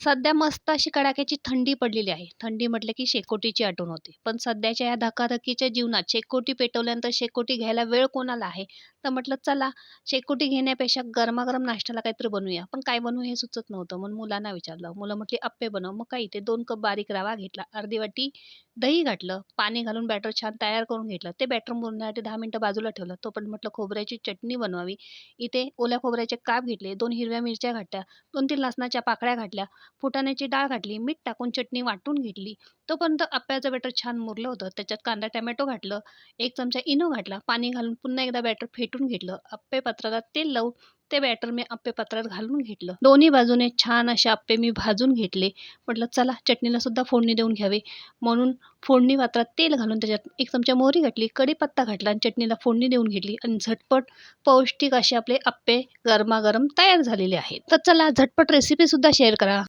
सध्या मस्त अशी कडाक्याची थंडी पडलेली आहे. थंडी म्हटलं की शेकोटीची आठवण होते. पण सध्याच्या या धकाधकीच्या जीवनात शेकोटी पेटवल्यानंतर शेकोटी घ्यायला वेळ कोणाला आहे? तर म्हटलं चला शेकोटी घेण्यापेक्षा गरमागरम नाश्त्याला काहीतरी बनवूया. पण काय बनवू हे सुचत नव्हतं. मग मुलांना विचारलं. मुलं म्हटली, "अप्पे बनव." मग काय इथे 2 कप बारीक रवा घेतला, अर्धी वाटी दही घातलं, पाणी घालून बॅटर छान तयार करून घेतलं. ते बॅटर मुरण्यासाठी 10 मिनिटं बाजूला ठेवलं. तोपर्यंत म्हटलं खोबऱ्याची चटणी बनवावी. इथे ओल्या खोबऱ्याचे काप घेतले, 2 हिरव्या मिरच्या घातल्या, 2-3 लसणाच्या पाकळ्या घातल्या. फुटाण्याची डाळ घातली, मीठ टाकून चटणी वाटून घेतली. तोपर्यंत अप्प्याचं बॅटर छान मुरलं होतं. त्याच्यात कांदा टोमॅटो घातलं, 1 चमचा इनो घातला, पाणी घालून पुन्हा एकदा बॅटर फेटून घेतलं. अप्पे पात्राला तेल लावून ते बॅटर मी अप्पे पात्रात घालून घेतलं. दोन्ही बाजूने छान असे अप्पे मी भाजून घेतले. म्हटलं चला चटणीला सुद्धा फोडणी देऊन घ्यावी म्हणून फोडणी पात्रात तेल घालून त्याच्यात 1 चमचा मोहरी घातली, कढीपत्ता घातला आणि चटणीला फोडणी देऊन घेतली आणि झटपट पौष्टिक असे आपले अप्पे गरमागरम तयार झालेले आहेत. तर चला झटपट रेसिपी सुद्धा शेअर करा.